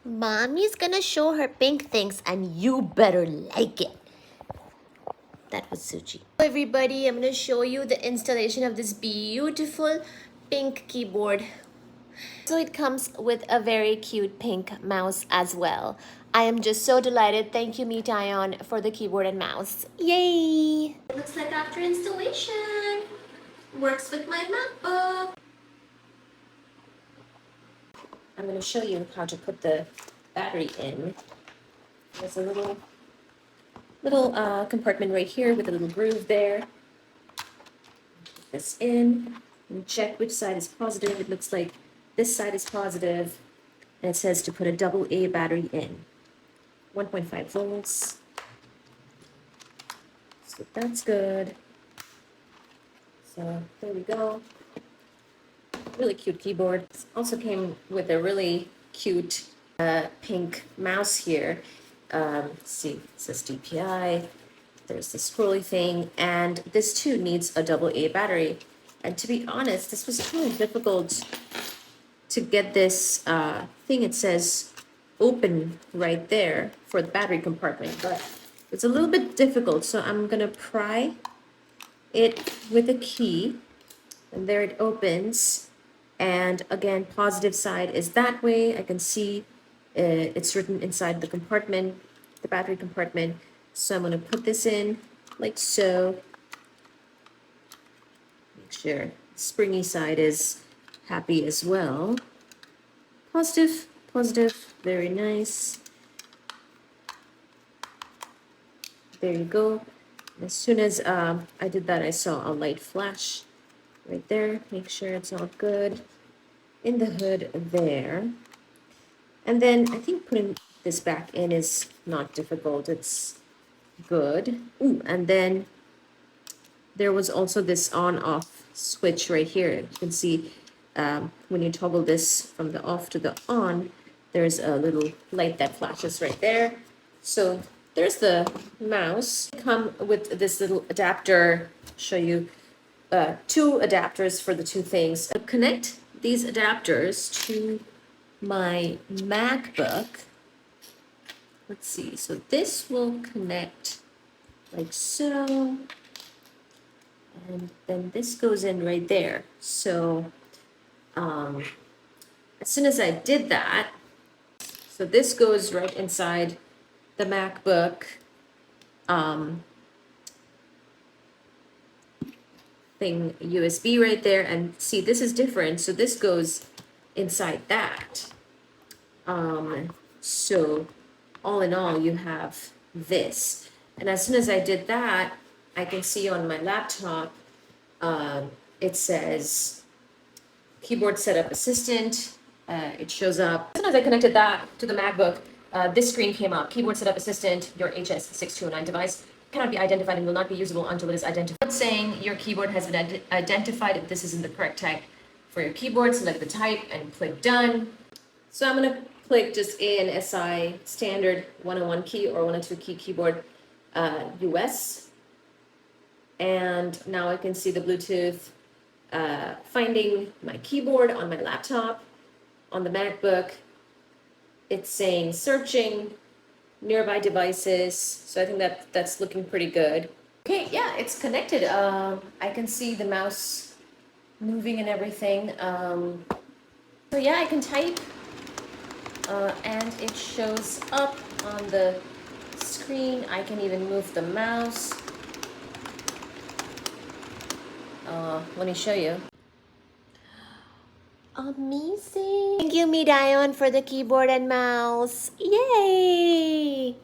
Mommy's gonna show her pink things and you better like it. That was Suji. Hello everybody, I'm gonna show you the installation of this beautiful pink keyboard. So it comes with a very cute pink mouse as well. I am just so delighted. Thank you MEETION for the keyboard and mouse. Yay! It looks like after installation. Works with my MacBook. I'm going to show you how to put the battery in. There's a little compartment right here with a little groove there. Put this in and check which side is positive. It looks like this side is positive, and it says to put a AA battery in. 1.5 volts. So that's good. So there we go. Really cute keyboard. Also came with a really cute pink mouse here. See, it says DPI. There's the scrolly thing, and this too needs a AA battery. And to be honest, this was kind of difficult to get this thing. It says open right there for the battery compartment, but it's a little bit difficult. So I'm gonna pry it with a key, and there it opens. And again, positive side is that way. I can see it's written inside the compartment, the battery compartment. So I'm going to put this in like so. Make sure the springy side is happy as well. Positive, positive, very nice. There you go. As soon as I did that, I saw a light flash right there. Make sure it's all good in the hood there. And then I think putting this back in is not difficult. It's good. Ooh, and then there was also this on-off switch right here. You can see when you toggle this from the off to the on, there's a little light that flashes right there. So there's the mouse. Come with this little adapter. Show you two adapters for the two things. Connect these adapters to my MacBook. Let's see, so this will connect like so, and then this goes in right there. So as soon as I did that, so this goes right inside the MacBook thing, USB right there, and see, this is different. So this goes inside that. So all in all, you have this. And as soon as I did that, I can see on my laptop, it says keyboard setup assistant. It shows up. As soon as I connected that to the MacBook, this screen came up. Keyboard setup assistant, your HS6209 device cannot be identified and will not be usable until it is identified. It's saying your keyboard has been identified. If this isn't the correct type for your keyboard, select the type and click done. So I'm going to click just ANSI standard 101 key or 102 key keyboard US. And now I can see the Bluetooth finding my keyboard on my laptop, on the MacBook. It's saying searching nearby devices. So I think that's looking pretty good. Okay, yeah, it's connected. I can see the mouse moving and everything. So yeah, I can type. And it shows up on the screen. I can even move the mouse. Let me show you. Amazing. Thank you, MEETION, for the keyboard and mouse. Yay!